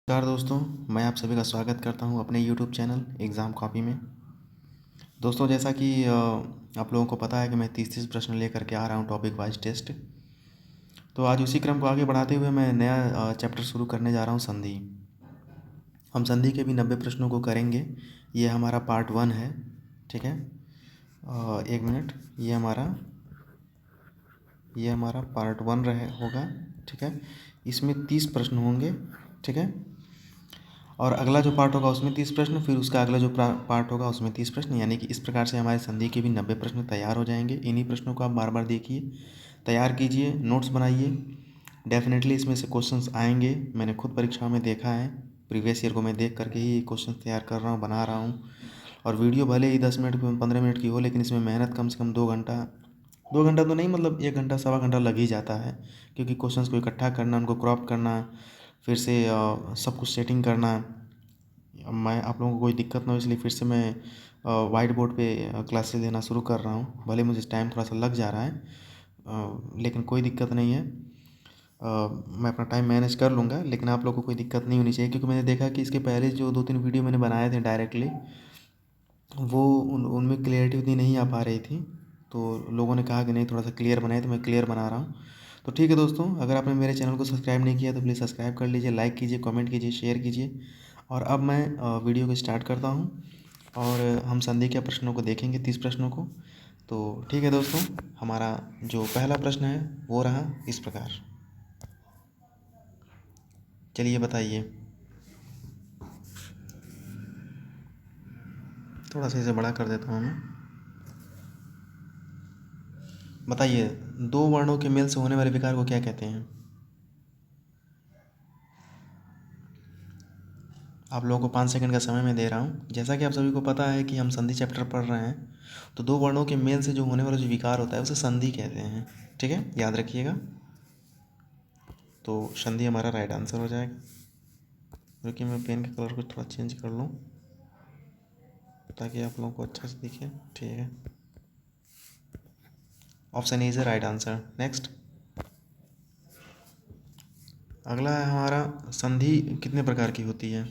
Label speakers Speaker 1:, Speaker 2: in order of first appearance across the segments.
Speaker 1: नमस्कार दोस्तों, मैं आप सभी का स्वागत करता हूं अपने YouTube चैनल एग्ज़ाम कॉपी में। दोस्तों, जैसा कि आप लोगों को पता है कि मैं 30 प्रश्न लेकर के आ रहा हूं टॉपिक वाइज टेस्ट। तो आज उसी क्रम को आगे बढ़ाते हुए मैं नया चैप्टर शुरू करने जा रहा हूं, संधि। हम संधि के भी 90 प्रश्नों को करेंगे। ये हमारा पार्ट 1 है, ठीक है। एक मिनट, ये हमारा पार्ट 1 रहे होगा, ठीक है। इसमें 30 प्रश्न होंगे, ठीक है। और अगला जो पार्ट होगा उसमें 30 प्रश्न, फिर उसका अगला जो पार्ट होगा उसमें 30 प्रश्न, यानी कि इस प्रकार से हमारे संधि के भी 90 प्रश्न तैयार हो जाएंगे। इन्हीं प्रश्नों को आप बार बार देखिए, तैयार कीजिए, नोट्स बनाइए। डेफिनेटली इसमें से क्वेश्चंस आएंगे। मैंने खुद परीक्षाओं में देखा है, प्रीवियस ईयर को मैं देख करके ही क्वेश्चन तैयार कर रहा हूँ, बना रहा हूँ। और वीडियो भले ही 10 मिनट की 15 मिनट की हो, लेकिन इसमें मेहनत कम से कम 2 घंटा, 2 घंटा तो नहीं, मतलब 1 घंटा सवा घंटा लग ही जाता है। क्योंकि क्वेश्चंस को इकट्ठा करना, उनको क्रॉप करना, फिर से सब कुछ सेटिंग करना। मैं आप लोगों को कोई दिक्कत ना हो इसलिए फिर से मैं वाइट बोर्ड पे क्लासेस लेना शुरू कर रहा हूँ। भले मुझे टाइम थोड़ा सा लग जा रहा है, लेकिन कोई दिक्कत नहीं है। मैं अपना टाइम मैनेज कर लूँगा, लेकिन आप लोगों को कोई दिक्कत नहीं होनी चाहिए। क्योंकि मैंने देखा कि इसके पहले जो 2-3 वीडियो मैंने बनाए थे डायरेक्टली, वो उनमें क्लियरिटी उतनी नहीं आ पा रही थी। तो लोगों ने कहा कि नहीं, थोड़ा सा क्लियर बनाए, तो मैं क्लियर बना रहा हूँ। तो ठीक है दोस्तों, अगर आपने मेरे चैनल को सब्सक्राइब नहीं किया तो प्लीज़ सब्सक्राइब कर लीजिए, लाइक कीजिए, कमेंट कीजिए, शेयर कीजिए। और अब मैं वीडियो को स्टार्ट करता हूँ, और हम संधि के प्रश्नों को देखेंगे, 30 प्रश्नों को। तो ठीक है दोस्तों, हमारा जो पहला प्रश्न है वो रहा इस प्रकार। चलिए बताइए, थोड़ा सा इसे बड़ा कर देता हूँ मैं। बताइए, दो वर्णों के मेल से होने वाले विकार को क्या कहते हैं? आप लोगों को 5 सेकंड का समय मैं दे रहा हूँ। जैसा कि आप सभी को पता है कि हम संधि चैप्टर पढ़ रहे हैं, तो दो वर्णों के मेल से जो होने वाला जो विकार होता है उसे संधि कहते हैं, ठीक है, याद रखिएगा। तो संधि हमारा राइट आंसर हो जाएगा। क्योंकि मैं पेन के कलर को थोड़ा चेंज कर लूँ ताकि आप लोगों को अच्छा से दिखे, ठीक है। Option A is the right answer. Next, अगला है हमारा, संधि कितने प्रकार की होती है?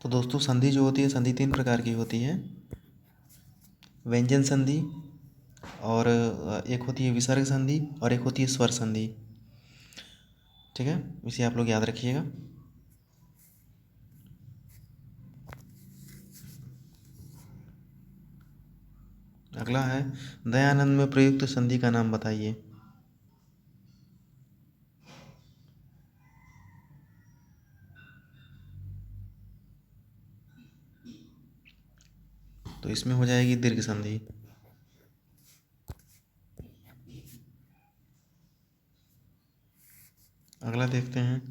Speaker 1: तो दोस्तों, संधि जो होती है, संधि 3 प्रकार की होती है। व्यंजन संधि, और एक होती है विसर्ग संधि, और एक होती है स्वर संधि, ठीक है। इसे आप लोग याद रखिएगा। अगला है, दयानंद में प्रयुक्त संधि का नाम बताइए। तो इसमें हो जाएगी दीर्घ संधि। अगला देखते हैं,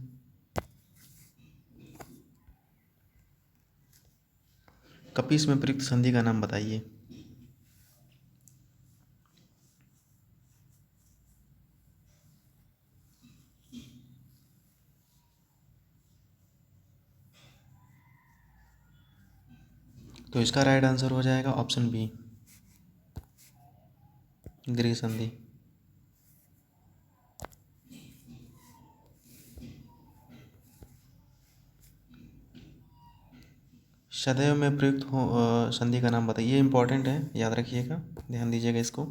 Speaker 1: कपीस में प्रयुक्त संधि का नाम बताइए। तो इसका राइट आंसर हो जाएगा ऑप्शन बी, दीर्घ संधि। सदैव में प्रयुक्त हो संधि का नाम बताइए। ये इंपॉर्टेंट है, याद रखिएगा, ध्यान दीजिएगा इसको।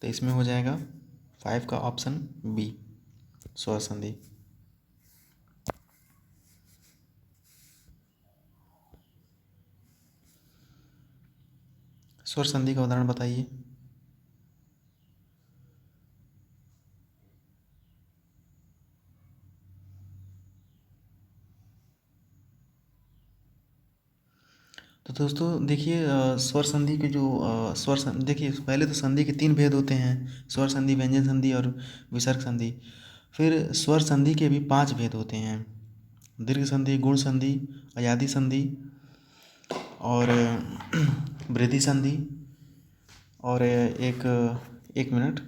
Speaker 1: तो इसमें हो जाएगा 5 का ऑप्शन बी, स्वर संधि। स्वर संधि का उदाहरण बताइए। तो दोस्तों देखिए, स्वर संधि के जो देखिए, पहले तो संधि के 3 भेद होते हैं, स्वर संधि, व्यंजन संधि और विसर्ग संधि। फिर स्वर संधि के भी 5 भेद होते हैं, दीर्घ संधि, गुण संधि, अयादि संधि, और वृद्धि संधि, और एक एक मिनट,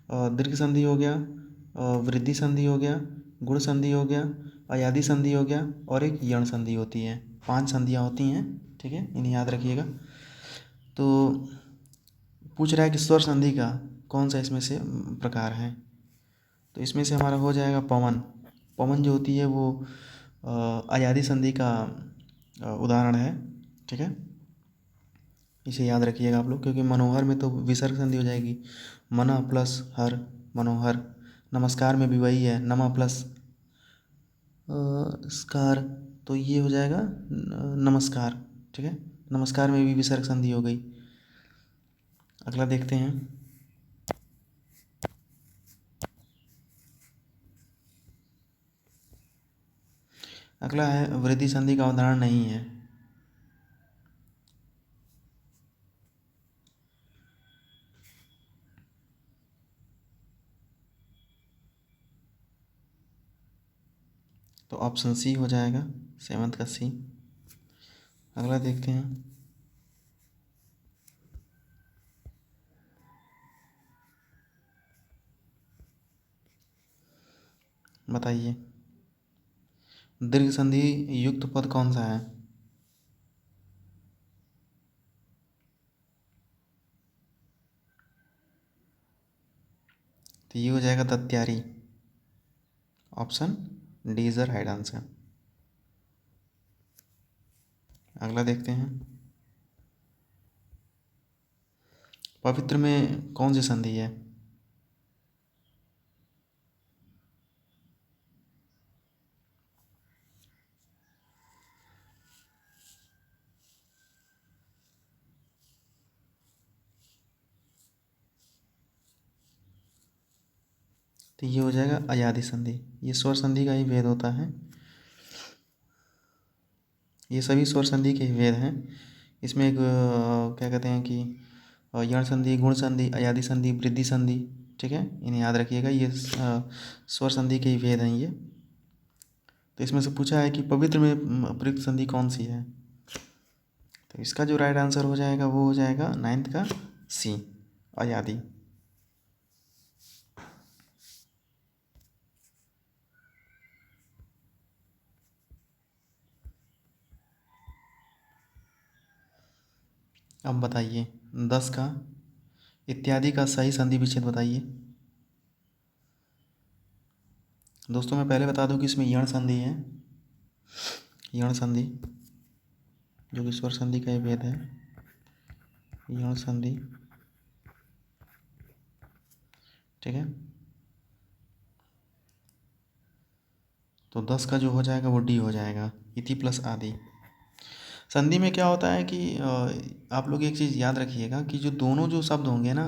Speaker 1: दीर्घ संधि हो गया, वृद्धि संधि हो गया, गुण संधि हो गया, अयादि संधि हो गया और एक यण संधि होती है। 5 संधियाँ होती हैं, ठीक है, इन्हें याद रखिएगा। तो पूछ रहा है कि स्वर संधि का कौन सा इसमें से प्रकार है, तो इसमें से हमारा हो जाएगा पवन। पवन जो होती है वो अयादि संधि का उदाहरण है, ठीक है, इसे याद रखिएगा आप लोग, क्योंकि मनोहर में तो विसर्ग संधि हो जाएगी, मन प्लस हर, मनोहर। नमस्कार में भी वही है, नमा प्लस स्कार, तो ये हो जाएगा नमस्कार, ठीक है, नमस्कार में भी विसर्ग संधि हो गई। अगला देखते हैं। अगला है वृद्धि संधि का उदाहरण नहीं है। तो ऑप्शन सी हो जाएगा, 7th का सी। अगला देखते हैं। बताइए दीर्घ संधि युक्त पद कौन सा है। तो ये हो जाएगा तत्यारी, option D is the right answer. अगला देखते हैं। पवित्र में कौन सी संधि है। तो ये हो जाएगा अयादि संधि। ये स्वर संधि का ही भेद होता है, ये सभी स्वर संधि के ही भेद हैं। इसमें एक क्या कहते हैं कि यण संधि, गुण संधि, अयादि संधि, वृद्धि संधि, ठीक है, इन्हें याद रखिएगा, ये स्वर संधि के ही भेद हैं ये। तो इसमें से पूछा है कि पवित्र में प्रयुक्त संधि कौन सी है, तो इसका जो राइट आंसर हो जाएगा वो हो जाएगा 9th का सी, अयादि। अब बताइए 10 का इत्यादि का सही संधि विच्छेद बताइए। दोस्तों मैं पहले बता दूं कि इसमें यण संधि है, यण संधि जो कि स्वर संधि का ही भेद है, यण संधि, ठीक है। तो 10 का जो हो जाएगा वो डी हो जाएगा, इति प्लस आदि। संधि में क्या होता है कि आप लोग एक चीज़ याद रखिएगा कि जो दोनों जो शब्द होंगे ना,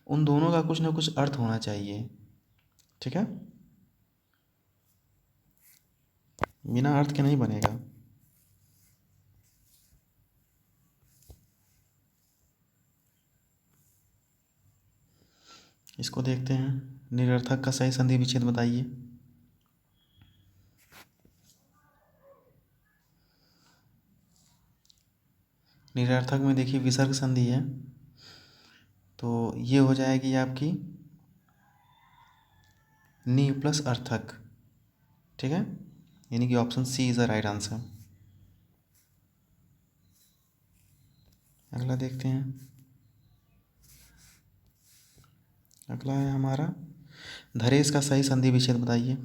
Speaker 1: उन दोनों का कुछ ना कुछ अर्थ होना चाहिए, ठीक है, बिना अर्थ के नहीं बनेगा। इसको देखते हैं, निरर्थक का सही संधि विच्छेद बताइए। निरर्थक में देखिए विसर्ग संधि है, तो ये हो जाएगी आपकी नि प्लस अर्थक, ठीक है, यानी कि option C is the right answer. अगला देखते हैं। अगला है हमारा धरेश का सही संधि विच्छेद बताइए।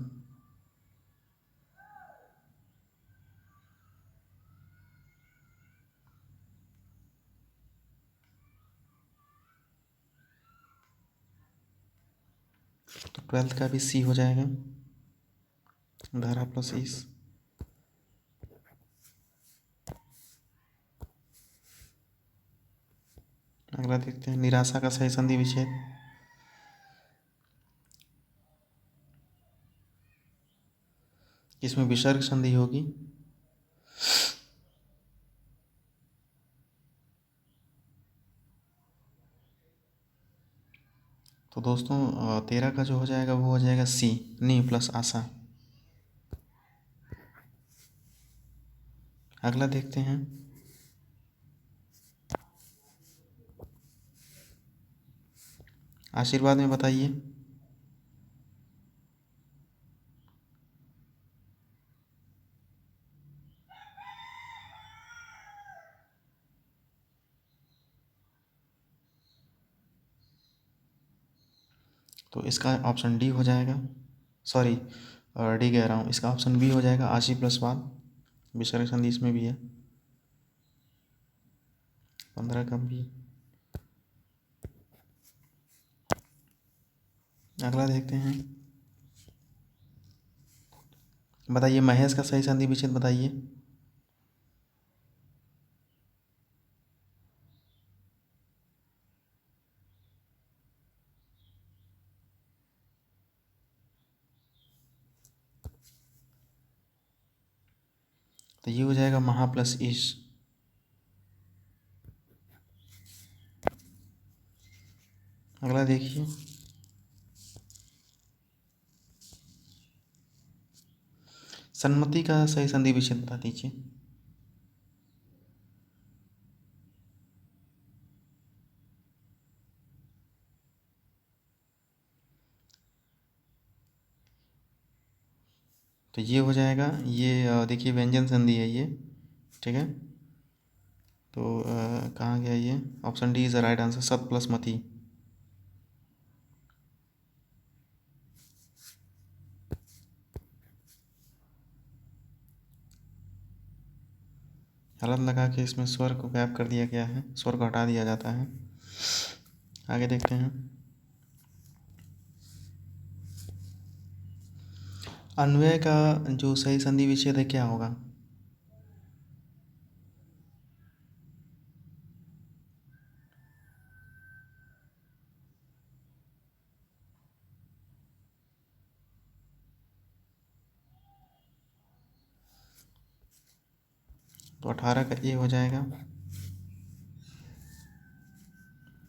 Speaker 1: तो 12th का भी सी हो जाएगा, धारा प्लस इस। अगला देखते हैं निराशा का सही संधि विच्छेद। इसमें विसर्ग संधि होगी, तो दोस्तों 13 का जो हो जाएगा वो हो जाएगा सी, नी प्लस आशा। अगला देखते हैं। आशीर्वाद में बताइए। तो इसका ऑप्शन डी हो जाएगा, सॉरी डी कह रहा हूँ, इसका ऑप्शन बी हो जाएगा, आशी प्लस वाद, विसर्ग संधि इसमें भी है, 15 कम भी। अगला देखते हैं, बताइए महेश का सही संधि विच्छेद बताइए। तो ये हो जाएगा महा प्लस ईश। अगला देखिए, सन्मति का सही संधि विच्छेद बता दीजिए। तो ये हो जाएगा, ये देखिए व्यंजन संधि है ये, ठीक है। तो कहाँ गया ये, option D is the right answer, सत प्लस मति। हलत लगा के इसमें स्वर को गायब कर दिया गया है, स्वर को हटा दिया जाता है। आगे देखते हैं, अन्वय का जो सही संधि विच्छेद है क्या होगा। तो 18 का ए हो जाएगा।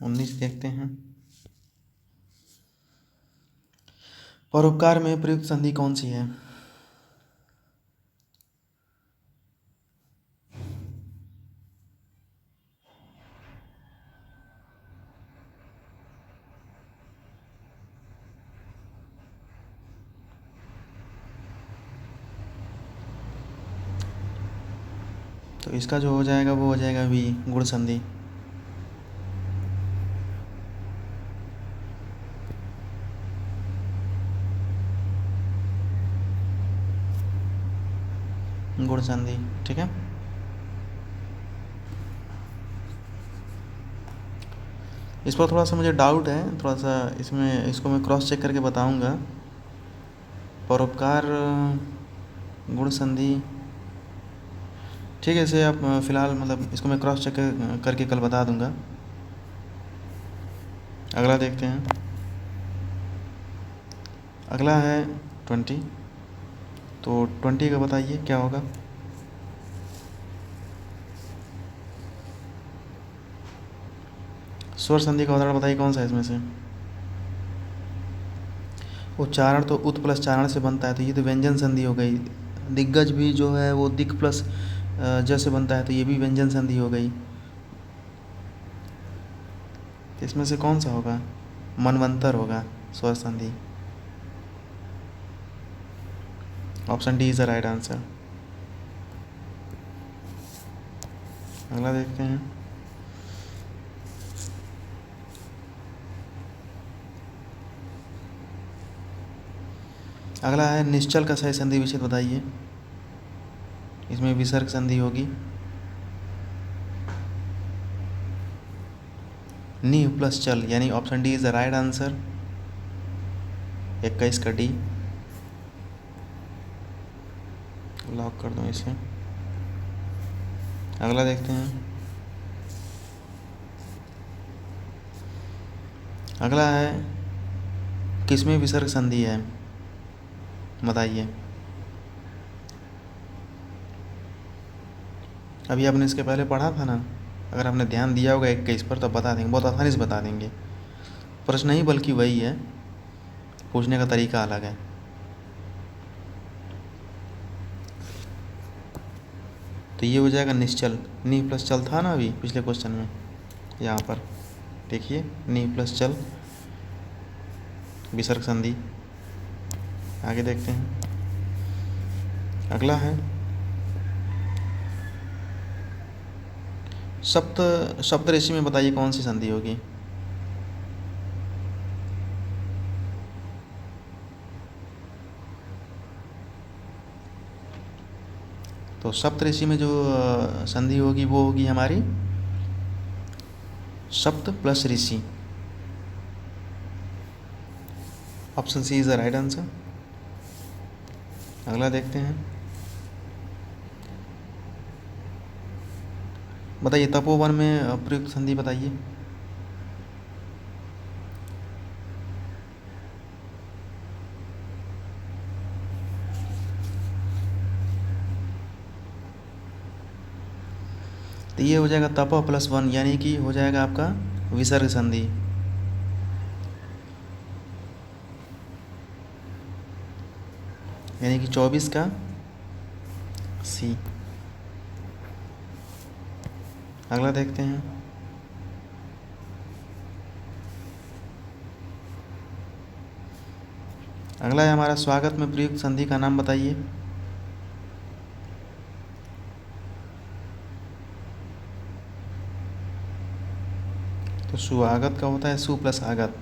Speaker 1: 19 देखते हैं, परोपकार में प्रयुक्त संधि कौन सी है। तो इसका जो हो जाएगा वो हो जाएगा वी, गुण संधि। गुण संधि, ठीक है। इस पर थोड़ा सा मुझे डाउट है, थोड़ा सा इसमें, इसको मैं क्रॉस चेक करके बताऊंगा। परोपकार गुण संधि, ठीक है, इसे आप फिलहाल मतलब इसको मैं क्रॉस चेक करके कल बता दूंगा। अगला देखते हैं, अगला है 20। तो 20 का बताइए क्या होगा। स्वर संधि का उदाहरण बताइए कौन सा है इसमें से। उच्चारण तो उत प्लस चारण से बनता है, तो ये तो व्यंजन संधि हो गई। दिग्गज भी जो है वो दिक प्लस ज से बनता है, तो ये भी व्यंजन संधि हो गई। तो इसमें से कौन सा होगा, मनवंतर होगा स्वर संधि, option D is the right answer. अगला देखते हैं, अगला है निश्चल का सही संधि विच्छेद बताइए। इसमें विसर्ग संधि होगी, नी प्लस चल, यानी option D is the right answer, 21 का डी। लॉक कर दो इसे। अगला देखते हैं, अगला है किसमें विसर्ग संधि है बताइए। अभी आपने इसके पहले पढ़ा था ना, अगर आपने ध्यान दिया होगा 21 पर तो बता देंगे, बहुत आसानी से बता देंगे। प्रश्न नहीं बल्कि वही है, पूछने का तरीका अलग है। तो ये हो जाएगा निश्चल, नी प्लस चल था ना अभी पिछले क्वेश्चन में, यहाँ पर देखिए नी प्लस चल, विसर्ग संधि। आगे देखते हैं, अगला है सप्तऋषि में बताइए कौन सी संधि होगी। तो सप्तऋषि में जो संधि होगी वो होगी हमारी सप्त प्लस ऋषि। Option C is the right answer. अगला देखते हैं, बताइए तपोवन में प्रयुक्त संधि बताइए। तो ये हो जाएगा तप प्लस वन, यानी कि हो जाएगा आपका विसर्ग संधि। यानी कि 24 का सी। अगला देखते हैं, अगला है हमारा स्वागत में प्रयुक्त संधि का नाम बताइए। तो स्वागत का होता है सु प्लस आगत,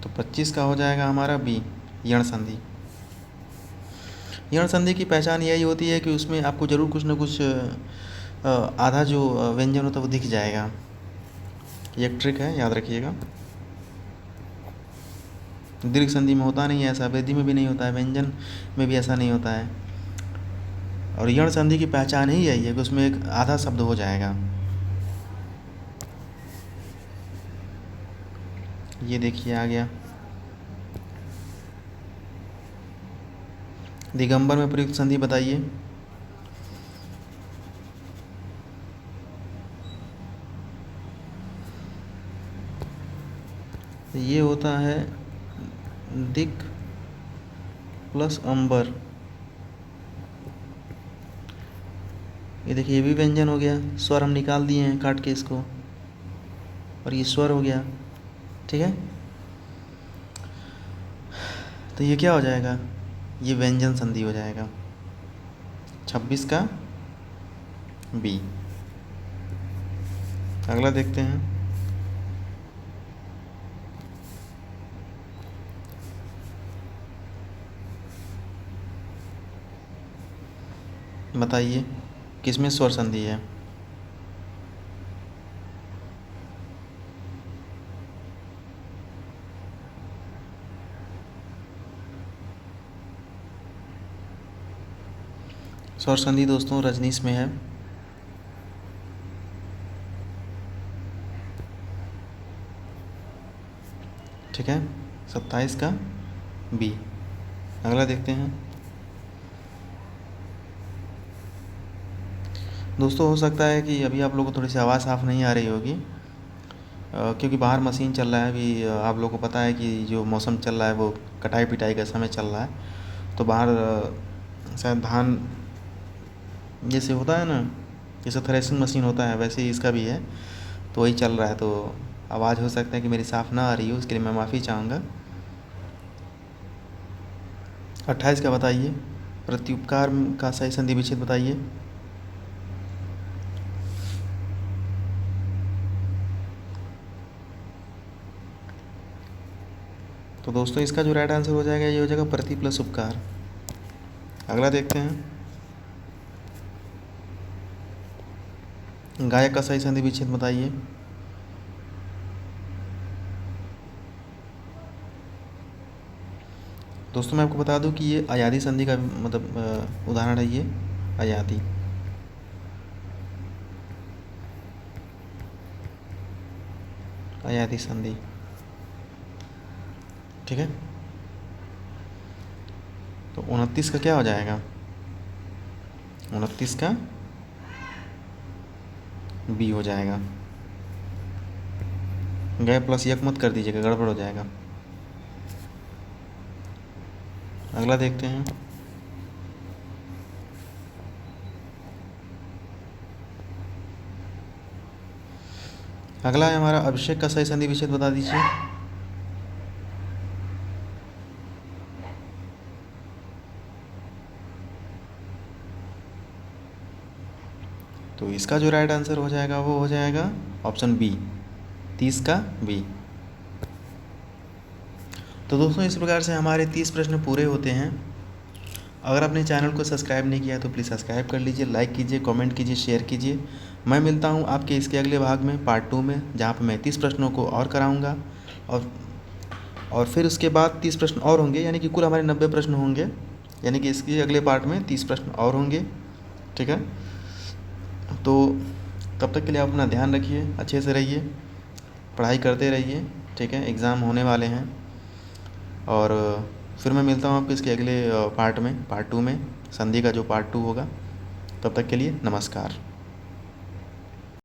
Speaker 1: तो 25 का हो जाएगा हमारा बी, यण संधि। यण संधि की पहचान यही होती है कि उसमें आपको जरूर कुछ ना कुछ आधा जो व्यंजन होता है वो दिख जाएगा। ये एक ट्रिक है, याद रखिएगा। दीर्घ संधि में होता नहीं है ऐसा, वृद्धि में भी नहीं होता है, व्यंजन में भी ऐसा नहीं होता है। और यण संधि की पहचान ही यही है कि उसमें एक आधा शब्द हो जाएगा। ये देखिए आ गया। दिगंबर में प्रयुक्त संधि बताइए। ये होता है दिक प्लस अंबर। ये देखिए, ये भी व्यंजन हो गया, स्वर हम निकाल दिए हैं काट के इसको, और ये स्वर हो गया। ठीक है, तो ये क्या हो जाएगा, ये व्यंजन संधि हो जाएगा। 26 का बी। अगला देखते हैं, बताइए किसमें स्वर संधि है। स्वर संधि दोस्तों रजनीश में है। ठीक है, 27 का बी। अगला देखते हैं दोस्तों, हो सकता है कि अभी आप लोगों को थोड़ी सी आवाज़ साफ नहीं आ रही होगी, क्योंकि बाहर मशीन चल रहा है अभी। आप लोगों को पता है कि जो मौसम चल रहा है वो कटाई पिटाई का समय चल रहा है, तो बाहर शायद धान जैसे होता है ना, जैसे थ्रेसिंग मशीन होता है वैसे ही इसका भी है, तो वही चल रहा है। तो आवाज़ हो सकता है कि मेरी साफ़ ना आ रही हो, उसके लिए मैं माफ़ी चाहूँगा। 28 का बताइए, प्रत्युपकार का सही संधि विच्छेद बताइए। तो दोस्तों इसका जो राइट आंसर हो जाएगा ये हो जाएगा प्रति प्लस उपकार। अगला देखते हैं, गायक का सही संधि विच्छेद बताइए। दोस्तों मैं आपको बता दूं कि ये अयादी संधि का मतलब उदाहरण है, ये अयादी। अयादी संधि। ठीक है, तो 29 का क्या हो जाएगा, 29 का बी हो जाएगा। गए प्लस यक मत कर दीजिएगा, गड़बड़ हो जाएगा। अगला देखते हैं, अगला है हमारा अभिषेक का सही संधि विच्छेद बता दीजिए। तो इसका जो राइट आंसर हो जाएगा वो हो जाएगा ऑप्शन बी, 30 का बी। तो दोस्तों इस प्रकार से हमारे 30 प्रश्न पूरे होते हैं। अगर आपने चैनल को सब्सक्राइब नहीं किया तो प्लीज़ सब्सक्राइब कर लीजिए, लाइक कीजिए, कमेंट कीजिए, शेयर कीजिए। मैं मिलता हूँ आपके इसके अगले भाग में, पार्ट 2 में, जहाँ पर मैं 30 प्रश्नों को और कराऊँगा और फिर उसके बाद 30 प्रश्न और होंगे, यानी कि कुल हमारे 90 प्रश्न होंगे, यानी कि इसके अगले पार्ट में 30 प्रश्न और होंगे। ठीक है, तो तब तक के लिए आप अपना ध्यान रखिए, अच्छे से रहिए, पढ़ाई करते रहिए। ठीक है, एग्ज़ाम होने वाले हैं और फिर मैं मिलता हूँ आपको इसके अगले पार्ट में, पार्ट 2 में, संधि का जो पार्ट 2 होगा। तब तक के लिए नमस्कार।